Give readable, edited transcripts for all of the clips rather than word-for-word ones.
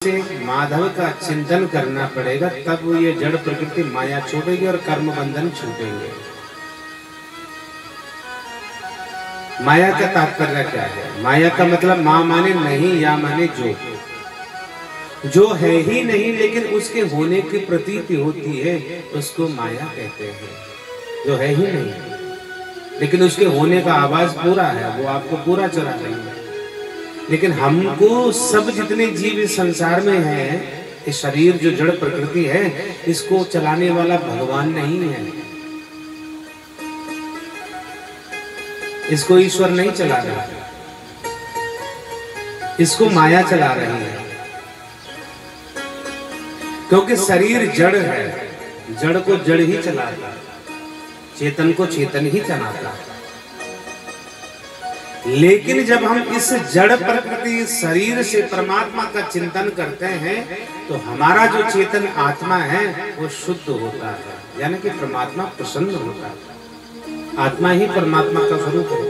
से माधव का चिंतन करना पड़ेगा, तब ये जड़ प्रकृति माया छूटेगी और कर्म बंधन छूटेंगे। माया का तात्पर्य क्या है? माया का मतलब मां माने नहीं, या माने जो है ही नहीं लेकिन उसके होने की प्रतीति होती है, उसको माया कहते हैं। जो है ही नहीं लेकिन उसके होने का आवाज पूरा है, वो आपको पूरा चला रही है। लेकिन हमको सब जितने जीव इस संसार में हैं, ये शरीर जो जड़ प्रकृति है, इसको चलाने वाला भगवान नहीं है, इसको ईश्वर नहीं चला रहा, इसको माया चला रही है। क्योंकि शरीर जड़ है, जड़ को जड़ ही चलाता, चेतन को चेतन ही चलाता। लेकिन जब हम इस जड़ प्रकृति शरीर से परमात्मा का चिंतन करते हैं तो हमारा जो चेतन आत्मा है वो शुद्ध होता है, यानी कि परमात्मा प्रसन्न होता है। आत्मा ही परमात्मा का स्वरूप है।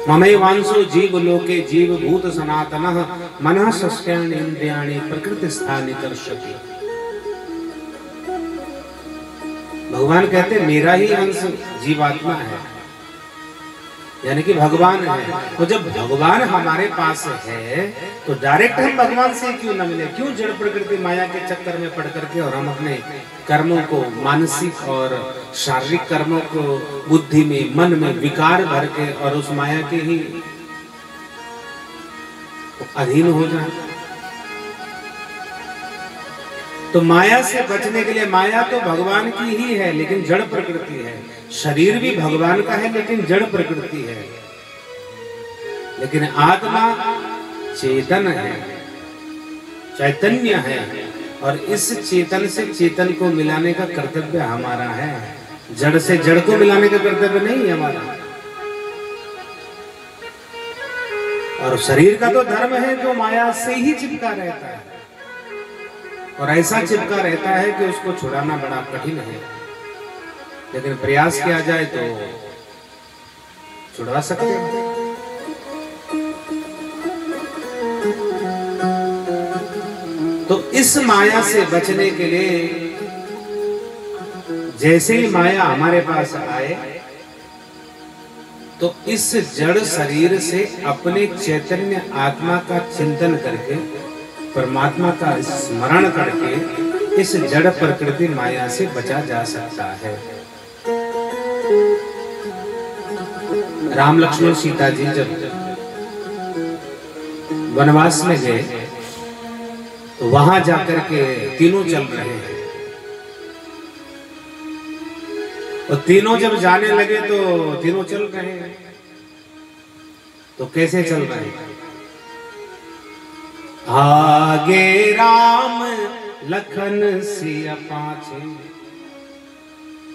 ममैवांशो जीव लोके जीव भूत सनातनः मनः शस्यानि इंद्रियाणि प्रकृति स्थानि कर्षति। भगवान कहते मेरा ही अंश जीवात्मा है, यानी कि भगवान है। तो जब भगवान हमारे पास है तो डायरेक्ट हम भगवान से क्यों न मिले? क्यों जड़ प्रकृति माया के चक्कर में पड़ करके और हम अपने कर्मों को, मानसिक और शारीरिक कर्मों को बुद्धि में, मन में विकार भर के और उस माया के ही अधीन हो जाए? तो माया से बचने के लिए, माया तो भगवान की ही है लेकिन जड़ प्रकृति है, शरीर भी भगवान का है लेकिन जड़ प्रकृति है, लेकिन आत्मा चेतन है, चैतन्य है, और इस चेतन से चेतन को मिलाने का कर्तव्य हमारा है। जड़ से जड़ को मिलाने का कर्तव्य नहीं है हमारा। और शरीर का तो धर्म है जो माया से ही चिपका रहता है, और ऐसा चिपका रहता है कि उसको छुड़ाना बड़ा कठिन है, लेकिन प्रयास किया जाए तो छुड़वा सकते हैं। तो इस माया से बचने के लिए जैसे ही माया हमारे पास आए तो इस जड़ शरीर से अपने चैतन्य आत्मा का चिंतन करके, परमात्मा का स्मरण करके इस जड़ प्रकृति माया से बचा जा सकता है। राम लक्ष्मण सीता जी जब वनवास में गए तो वहां जाकर के तीनों चल रहे हैं, और तीनों जब जाने लगे तो तीनों चल रहे हैं। तो कैसे चल रहे हैं? आगे राम लखन सिया पाछे,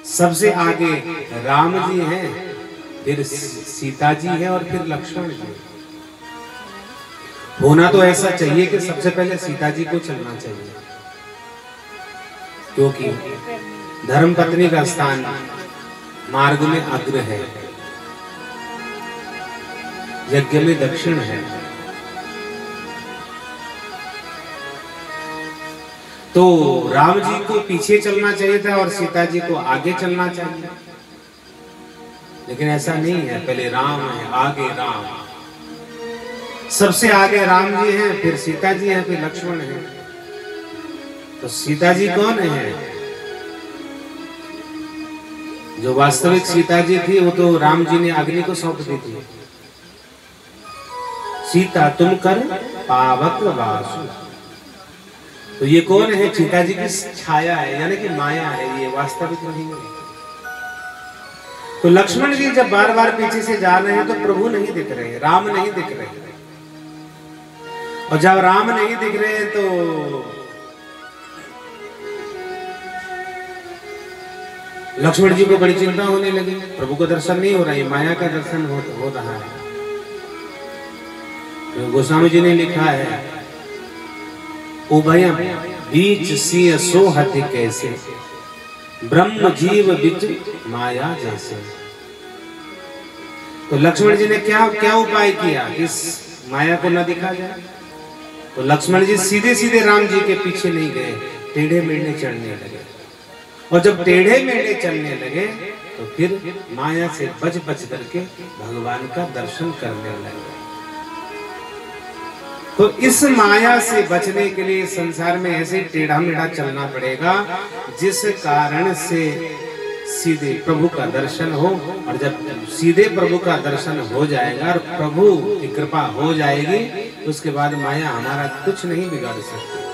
सबसे आगे राम जी हैं, फिर सीता जी है, और फिर लक्ष्मण जी। होना तो ऐसा चाहिए कि सबसे पहले सीता जी को चलना चाहिए, क्योंकि धर्म पत्नी का स्थान मार्ग में अग्र है, यज्ञ में दक्षिण है। तो राम जी को पीछे चलना चाहिए था और सीता जी को आगे चलना चाहिए, लेकिन ऐसा नहीं है। पहले राम है, आगे राम, सबसे आगे राम जी हैं, फिर सीता जी हैं, फिर लक्ष्मण हैं। तो सीता जी कौन है? जो वास्तविक सीता जी थी वो तो राम जी ने अग्नि को सौंप दी थी। सीता तुम कर पावक वासु, तो ये कौन है? सीता जी की छाया है, यानी कि माया है, ये वास्तविक नहीं है। तो लक्ष्मण जी जब बार बार पीछे से जा रहे हैं तो प्रभु नहीं दिख रहे, राम नहीं दिख रहे, और जब राम नहीं दिख रहे हैं तो लक्ष्मण जी को बड़ी चिंता होने लगी। प्रभु का दर्शन नहीं हो रहा है, माया का दर्शन हो रहा है। तो गोस्वामी जी ने लिखा है, उभयम बीच सिय सोहत कैसे, ब्रह्म जीव बिच माया जैसे। तो लक्ष्मण जी ने क्या क्या उपाय किया इस माया को न दिखा जाए? तो लक्ष्मण जी सीधे सीधे राम जी के पीछे नहीं गए, टेढ़े मेढ़े चढ़ने लगे। और जब टेढ़े मेढ़े चलने लगे तो फिर माया से बच बच करके भगवान का दर्शन करने लगे। तो इस माया से बचने के लिए संसार में ऐसे टेढ़ा मेढ़ा चलना पड़ेगा, जिस कारण से सीधे प्रभु का दर्शन हो। और जब सीधे प्रभु का दर्शन हो जाएगा और प्रभु की कृपा हो जाएगी, तो उसके बाद माया हमारा कुछ नहीं बिगाड़ सकती।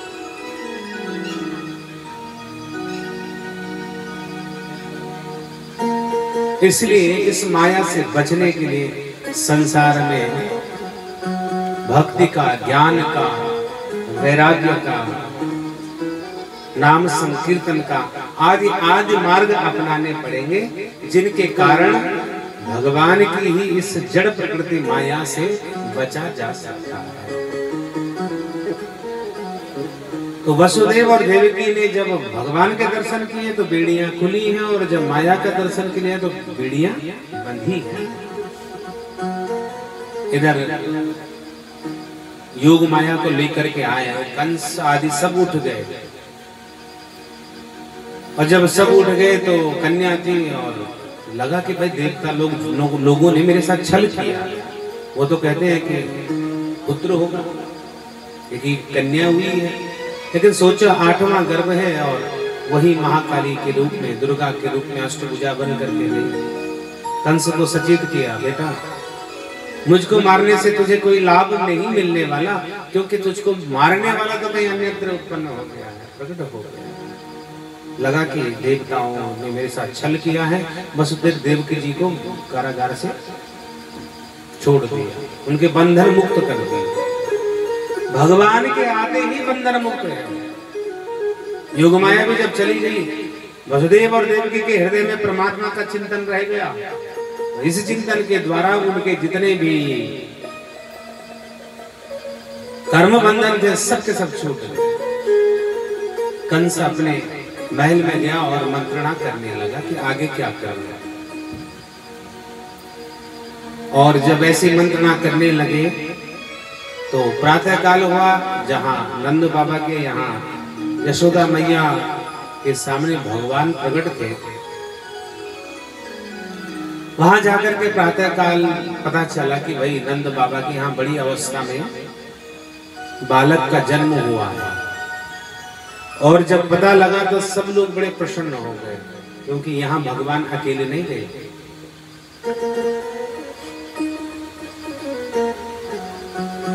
इसलिए इस माया से बचने के लिए संसार में भक्ति का, ज्ञान का, वैराग्य का, नाम संकीर्तन का आदि आदि मार्ग अपनाने पड़ेंगे, जिनके कारण भगवान की ही इस जड़ प्रकृति माया से बचा जा सकता है। तो वसुदेव और देवकी ने जब भगवान के दर्शन किए तो बेड़ियां खुली हैं, और जब माया का दर्शन किए तो बेड़ियां बंधी हैं। इधर योग माया को लेकर के आए, कंस आदि सब उठ गए। और जब सब उठ गए तो कन्या थी, और लगा कि भाई देवता लोगों ने मेरे साथ छल किया। वो तो कहते हैं कि पुत्र होगा, क्योंकि कन्या हुई है, लेकिन सोचो 8वां गर्भ है और वही महाकाली के रूप में, दुर्गा के रूप में अष्टभुजा बन करके गई। कंस को सचेत किया, बेटा मुझको मारने से तुझे कोई लाभ नहीं मिलने वाला, क्योंकि तुझको मारने वाला तो कहीं अन्यत्र उत्पन्न हो गया है, प्रकट हो गया। लगा कि देवताओं ने मेरे साथ छल किया है, बस फिर देवकी जी को कारागार से छोड़ दिया, उनके बंधन मुक्त कर दिए। भगवान के आते ही बंधन मुक्त है। योगमाया भी जब चली गई, वसुदेव और देवकी के हृदय में परमात्मा का चिंतन रह गया। इस चिंतन के द्वारा उनके जितने भी कर्म बंधन थे सब के सब छूट गए। कंस अपने महल में गया और मंत्रणा करने लगा कि आगे क्या करना। और जब ऐसी मंत्रणा करने लगे तो प्रातः काल हुआ, जहां नंद बाबा के यहाँ यशोदा मैया के सामने भगवान प्रकट थे। वहां जाकर के प्रातः काल पता चला कि भाई नंद बाबा के यहाँ बड़ी अवस्था में बालक का जन्म हुआ है। और जब पता लगा तो सब लोग बड़े प्रसन्न हो गए, क्योंकि यहाँ भगवान अकेले नहीं गए।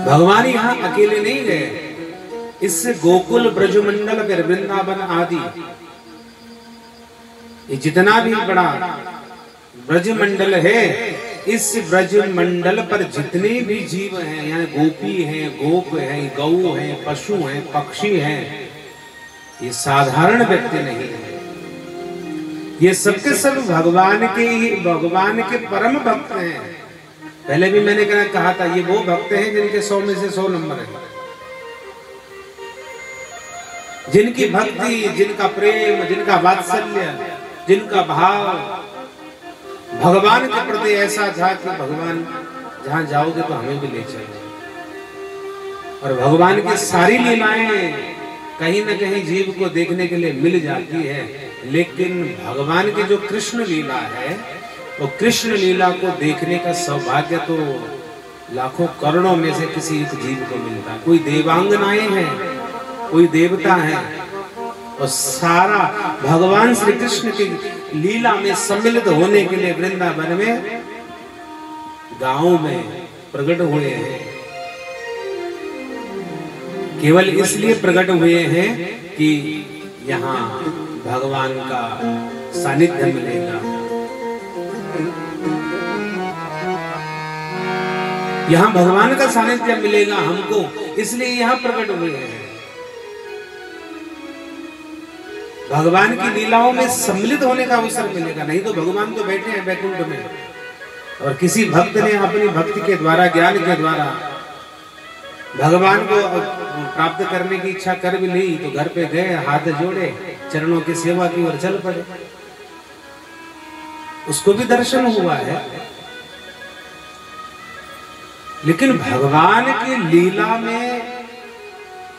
भगवान यहाँ अकेले नहीं गए, इससे गोकुल, ब्रजमंडल, फिर वृंदावन आदि ये जितना भी बड़ा ब्रजमंडल है, इस ब्रजमंडल पर जितने भी जीव हैं, यानी गोपी हैं, गोप हैं, गौ हैं, पशु हैं, पक्षी हैं, ये साधारण व्यक्ति नहीं है। ये सबके सब भगवान के परम भक्त हैं। पहले भी मैंने कहा था, ये वो भक्त हैं जिनके 100 में से 100 नंबर है, जिनकी भक्ति, जिनका प्रेम, जिनका वात्सल्य, जिनका भाव भगवान के प्रति ऐसा था कि भगवान जहां जाओगे तो हमें भी ले चलो। और भगवान की सारी लीलाएं कहीं न कहीं जीव को देखने के लिए मिल जाती है, लेकिन भगवान की जो कृष्ण लीला है, वो कृष्ण लीला को देखने का सौभाग्य तो लाखों करोड़ों में से किसी एक जीव को मिलता है। कोई देवांगनाएं हैं, कोई देवता है, और सारा भगवान श्री कृष्ण की लीला में सम्मिलित होने के लिए वृंदावन में, गांव में प्रकट हुए हैं। केवल इसलिए प्रकट हुए हैं कि यहाँ भगवान का सानिध्य मिलेगा, यहाँ भगवान का सानिध्य मिलेगा हमको, इसलिए यहाँ प्रकट हुए हैं। भगवान की लीलाओं में सम्मिलित होने का अवसर मिलेगा, नहीं तो भगवान तो बैठे हैं वैकुंठ में। और किसी भक्त ने अपनी भक्ति के द्वारा, ज्ञान के द्वारा भगवान को प्राप्त करने की इच्छा कर भी ली, तो घर पे गए, हाथ जोड़े, चरणों की सेवा की और चल पड़े। उसको भी दर्शन हुआ है। लेकिन भगवान की लीला में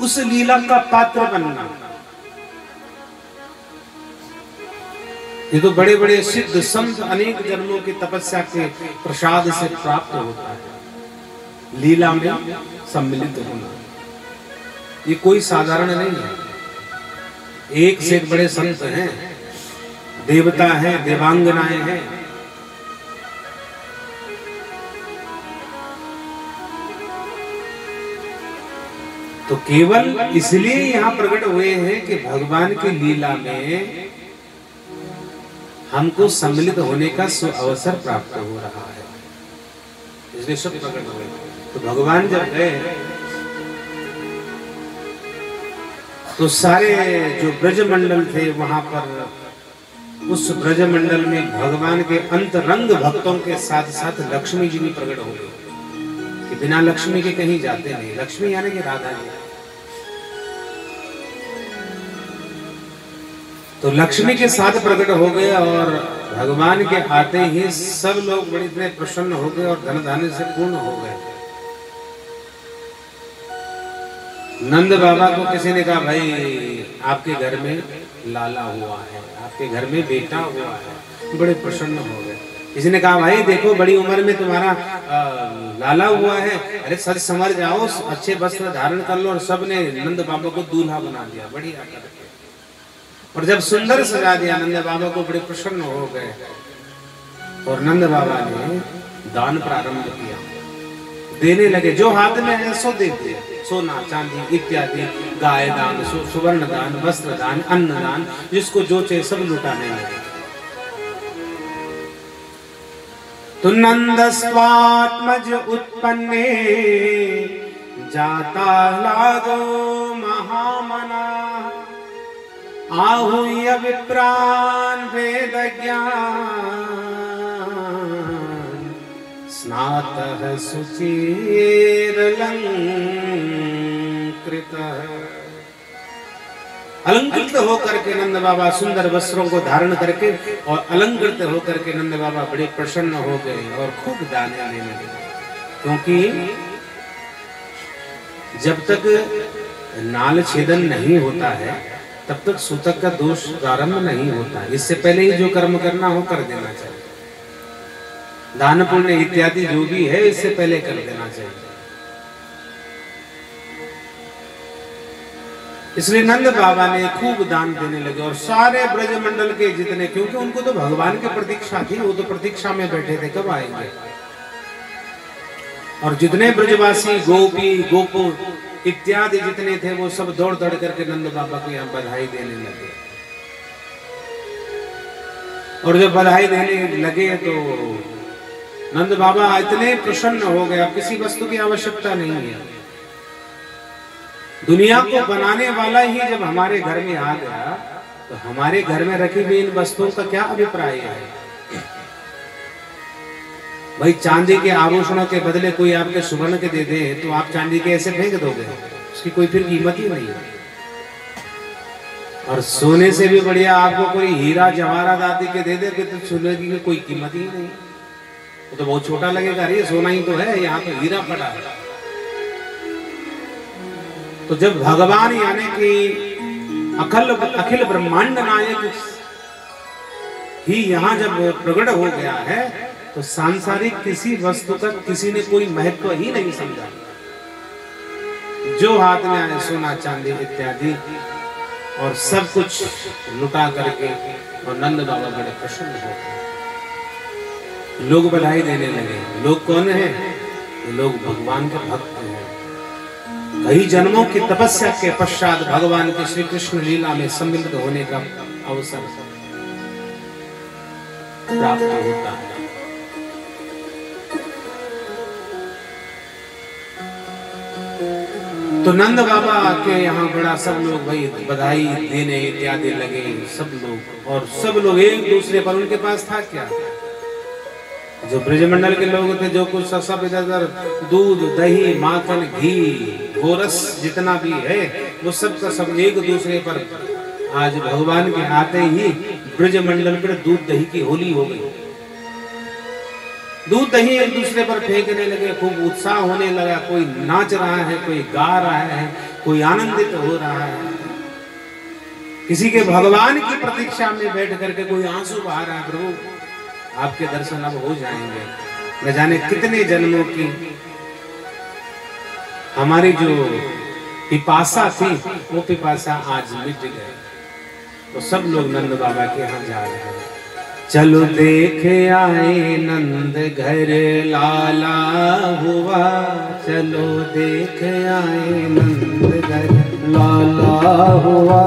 उस लीला का पात्र बनना। ये तो बड़े बड़े सिद्ध संत अनेक जन्मों की तपस्या के प्रसाद से प्राप्त होता है। लीला में सम्मिलित होना ये कोई साधारण नहीं है। एक से एक बड़े संत हैं, देवता हैं, देवांगनाएं हैं। तो केवल इसलिए यहां प्रकट हुए हैं कि भगवान की लीला में हमको सम्मिलित होने का अवसर प्राप्त हो रहा है, इसलिए सब प्रकट हुए। तो भगवान जब गए तो सारे जो ब्रजमंडल थे वहां पर, उस ब्रजमंडल में भगवान के अंतरंग भक्तों के साथ साथ लक्ष्मी जी भी प्रकट हो गई कि बिना लक्ष्मी के कहीं जाते नहीं। लक्ष्मी यानी कि राधा जी। तो लक्ष्मी के साथ प्रकट हो गए और भगवान के आते ही सब लोग बड़े इतने प्रसन्न हो गए और धन धान्य से पूर्ण हो गए। नंद बाबा को किसी ने कहा, भाई आपके घर में लाला हुआ है, आपके घर में बेटा हुआ है। बड़े प्रसन्न हो गए। किसी ने कहा, भाई देखो बड़ी उम्र में तुम्हारा लाला हुआ है, अरे सच समझ जाओ, अच्छे वस्त्र धारण कर लो। और सबने नंद बाबा को दूल्हा बना दिया, बढ़िया करके। और जब सुंदर सजा दिया नंद बाबा को, बड़े प्रसन्न हो गए। और नंद बाबा ने दान प्रारंभ किया, देने लगे। जो हाथ में है सो दे दिया, सोना चांदी इत्यादि, गाय दान, सुवर्ण दान, वस्त्र दान, अन्न दान, जिसको जो चाहिए सब लुटाने लगे। तो नंदस्वात्मज उत्पन्ने जाता लादो महामना, आहूय विप्रान वेद ज्ञान, स्नातः शुचिरलंकृतः। अलंकृत होकर के नंद बाबा सुंदर वस्त्रों को धारण करके और अलंकृत होकर के नंद बाबा बड़े प्रसन्न हो गए और खूब दान देने लगे। क्योंकि जब तक नाल छेदन नहीं होता है तब तक सूतक का दोष प्रारंभ नहीं होता। इससे पहले ही जो कर्म करना हो कर देना चाहिए। दान पुण्य इत्यादि जो भी है इससे पहले कर देना चाहिए। इसलिए नंद बाबा ने खूब दान देने लगे और सारे ब्रजमंडल के जितने, क्योंकि उनको तो भगवान की प्रतीक्षा थी, वो तो प्रतीक्षा में बैठे थे कब आएंगे। और जितने ब्रजवासी गोपी गोपुर इत्यादि जितने थे वो सब दौड़ दौड़ करके नंद बाबा को यहाँ बधाई देने लगे। और जब बधाई देने लगे तो नंद बाबा इतने प्रसन्न हो गए, अब किसी वस्तु की आवश्यकता नहीं है। दुनिया को बनाने वाला ही जब हमारे घर में आ गया तो हमारे घर में रखी हुई इन वस्तुओं का क्या अभिप्राय है। भाई चांदी के आभूषणों के बदले कोई आपके सुवर्ण के दे दे तो आप चांदी के ऐसे फेंक दोगे, उसकी कोई फिर कीमत ही नहीं है। और सोने से भी बढ़िया आपको कोई हीरा जवाहरात आदि के दे दे तो सोने की कोई कीमत ही नहीं, वो तो बहुत छोटा लगेगा। अरे सोना ही तो है, यहाँ तो हीरा पड़ा है। तो जब भगवान यानी कि अखिल ब्रह्मांड नायक ही यहाँ जब प्रकट हो गया है तो सांसारिक किसी वस्तु का किसी ने कोई महत्व ही नहीं समझा। जो हाथ में आए सोना चांदी इत्यादि और सब कुछ लुटा करके और नंद बाबा बड़े प्रसन्न हो गए। लोग बधाई देने लगे। लोग कौन है? लोग भगवान के भक्त हैं। कई जन्मों की तपस्या के पश्चात भगवान के श्री कृष्ण लीला में सम्मिलित होने का अवसर प्राप्त होता है। तो नंद बाबा के यहाँ बड़ा सब लोग भाई बधाई देने इत्यादि लगे सब लोग, और सब लोग एक दूसरे पर, उनके पास था क्या, जो ब्रजमंडल के लोग थे, जो कुछ सब इधर दूध दही माखन घी गोरस जितना भी है वो सब का सब एक दूसरे पर आज भगवान के आते ही ब्रजमंडल पर दूध दही की होली हो गई। दूध दही एक दूसरे पर फेंकने लगे, खूब उत्साह होने लगा। कोई नाच रहा है, कोई गा रहा है, कोई आनंदित हो रहा है, किसी के भगवान की प्रतीक्षा में बैठ करके कोई आंसू बहा रहा है। प्रभु आपके दर्शन अब हो जाएंगे। न जाने कितने जन्मों की हमारी जो पिपासा थी वो पिपासा आज मिट गई। तो सब लोग नंद बाबा के यहाँ जा रहे हैं। चलो देख आए नंद घर लाला हुआ, चलो देख आए नंद घर लाला हुआ,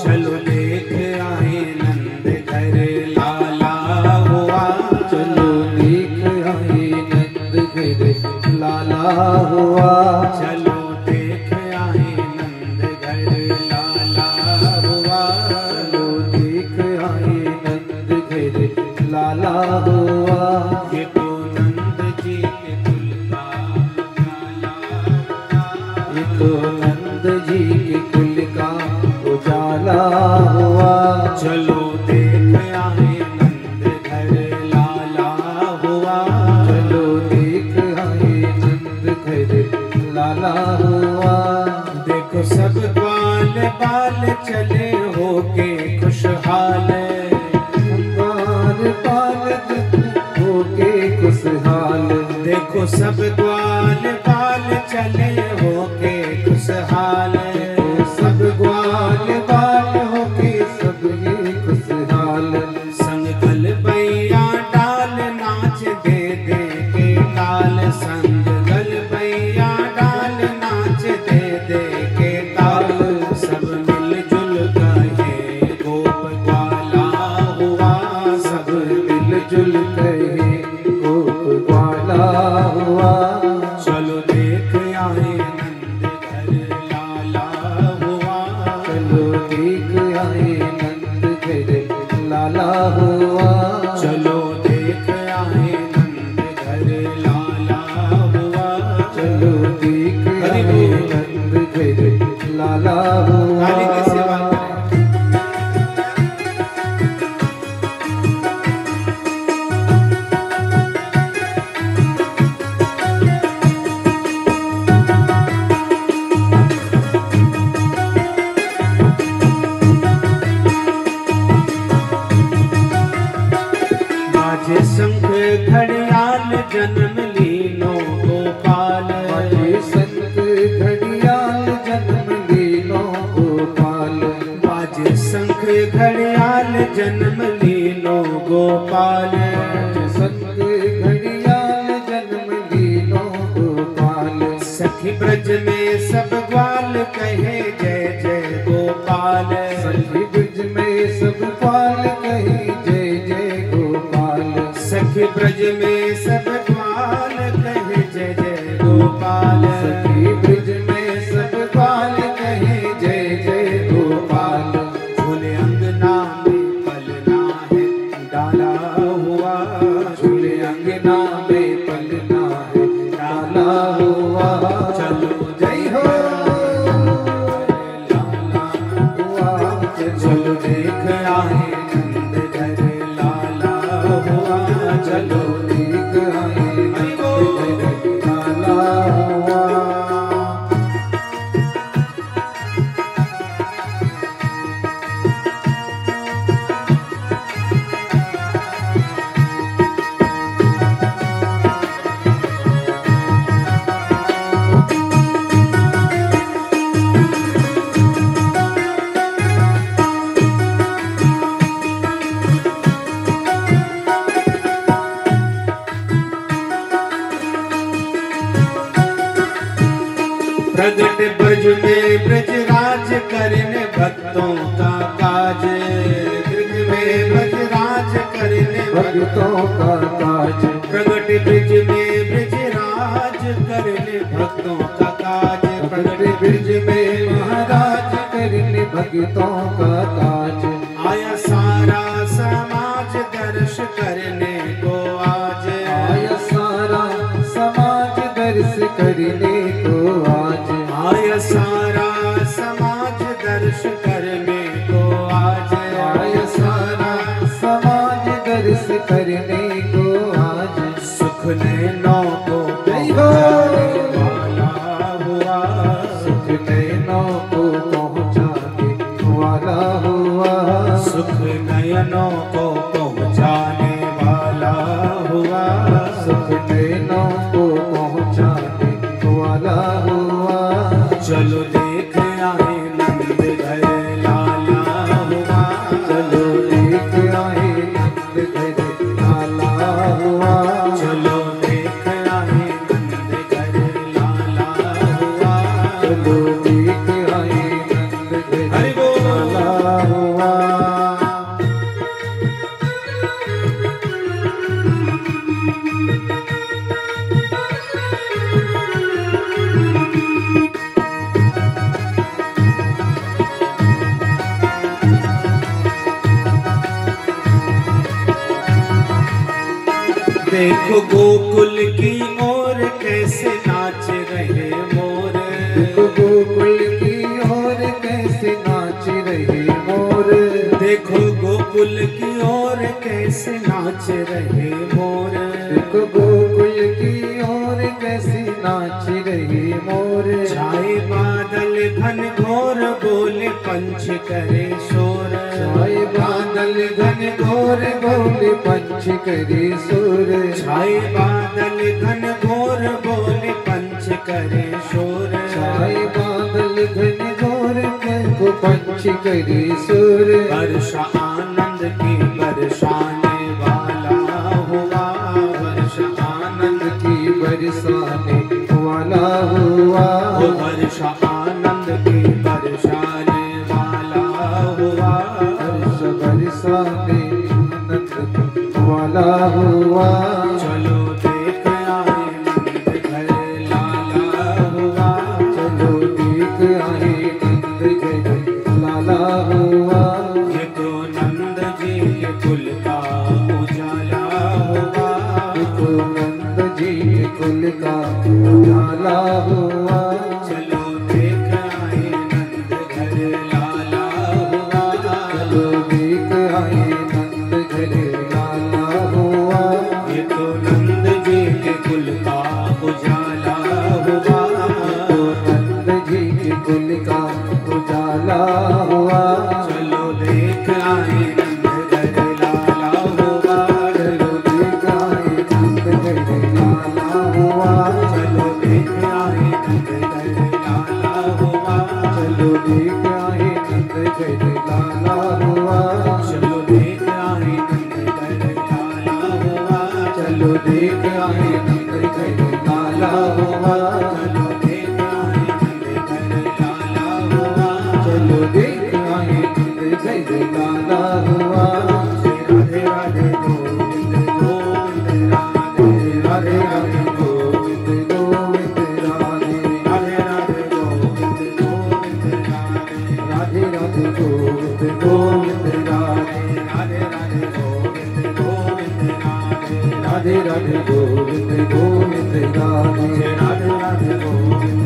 चलो देख आए नंद घर लाला हुआ, चलो देख आए नंद घर लाला हुआ, चलो देख आए नंद घर लाला हुआ, चलो देख आए नंद घर लाला हुआ। ये तो नंद जी के कुल का उजाला, ये तो नंद जी के कुल का उजाला हुआ। चलो देख आए नंद घर लाला हुआ, चलो देख आए नंद घर लाला हुआ। देखो सब ग्वाल बाल चले होके खुशहाल, ग्वाल बाल होके खुशहाल। देखो सब ग्वाल बाल चले होके खुशहाल, सब ग्वाल बाल होके सब ये खुशहाल। संग गल बैया डाल नाच दे दे के ताल, संग गल बैया डाल नाच दे दे के ताल। सब मिलजुल कहे गोप ग्वाला हुआ, सब मिलजुल कहे गोप ग्वाला हुआ। चलो देख आए नंद घर लाला हुआ, चलो देख आए नंद घर लाला हुआ, चलो देख आए नंद घर लाला हुआ, चलो देख आए नंद घर लाला हुआ। काली की सेवा करें। बाजे शंख घड़ियाल जन्म लीनो गोपाल, बाजे शंख घड़ियाल जन्म लीनो गोपाल, बाजे शंख घड़ियाल जन्म लीनो गोपाल, बाजे शंख घड़ियाल जन्म लीनो गोपाल। सखी ब्रज में सब ग्वाल कहे जय जय गोपाल, सखी ब्रज में सब ग्वाल कहे जय जय गोपाल। सखी ब्रज में सब ग्वाल कहे जय जय गोपाल, सखी ब्रज में सब ग्वाल कहे जय जय गोपाल। झूले अंगना में पलना है डाला हुआ, झूले अंगना में पलना है डाला हुआ। चलो जय हो लाला हुआ, चलो देख आए नंद घर लाला हुआ, चलो देख आए नंद घर लाला हुआ। प्रगट ब्रज में ब्रजराज करने भक्तों का काज, ब्रज में ब्रजराज करने भक्तों का काज। प्रगट ब्रज में ब्रजराज करने भक्तों का काज, प्रगट ब्रज में महाराज करने भक्तों का काज। आया सारा समाज दर्श करने को आज, आया सारा समाज दर्श करने को आज, आया सारा समाज दर्श करने को आज, आया सारा समाज दर्श करने को आज। सुख नैनों को पुकारे वाला हुआ, सुख नैनों नयनों को पहुँचाने वाला हुआ, सुख नैनों को पहुँचाने वाला हुआ। चलो देख आए नंद घर लाला हुआ, चलो देख आए नंद घर लाला हुआ। चलो देख आए नंद घर लाला हुआ, चलो देख आए नंद घर हरि बोल। लाला हुआ। देखो गोकुल की ओर कैसे नाच रहे मोर, गोकुल की ओर कैसे नाच रहे मोर। देखो गोकुल की ओर कैसे नाच रहे मोर, देखो गोकुल की ओर कैसे नाच रहे मोर। छाए बादल घन घोर बोले पंछ करे शोर, छाए बादल घन घोर बोले पंछ करे सुर। छाए बादल घन घोर बोले पंछ करे शोर, छाए बादल घन घोर को पंछ करे सुर। वर्षा आनंद की बरसाने वाला हुआ, वर्षा आनंद की बरसाने वाला हुआ। वो वर्षा आनंद की बरसाने वाला हुआ, वर्ष बरसाने आनंद वाला हुआ। चलो देख आए नंद घर लाला हुआ, चलो देख आए नंद घर लाला हुआ। ये तो नंद जी के कुल का उजाला हुआ, देखो नंद जी के कुल का उजाला हुआ। चलो देख आए नंद घर लाला हुआ, चलो देख आए नंद घर लाला हुआ। ये तो नंद जी के कुल का उजाला हुआ, तो नंद जी के कुल का उजाला हुआ। चलो देख आए नंद घर लाला हुआ, चलो देख आए नंद घर लाला हुआ। चलो देख आए नंद घर लाला हुआ, चलो देख आए नंद घर लाला हुआ। चलो देख आए नंद घर लाला हुआ, चलो देख आए नंद घर लाला हुआ। चलो देख आए नंद घर लाला हुआ, चलो देख आए नंद घर लाला हुआ। राधे राधे गोविंद गोविंद राधे, राधे राधे गोविंद गोविंद राधे। राधे राधे गोविंद गोविंद राधे, राधे राधे गोविंद गोविंद राधे। राधे राधे गोविंद गोविंद राधे, राधे राधे गोविंद गोविंद राधे। राधे राधे गोविंद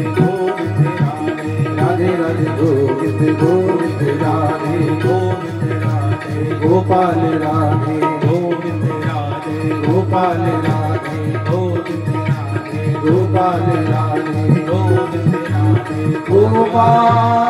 गोविंद राधे, राधे राधे गोविंद गोविंद राधे। गोविंद राधे गोपाल राधे गोविंद राधे, गोपाल राधे गोविंद राधे गोपाल राधे गोविंद राधे गोपाल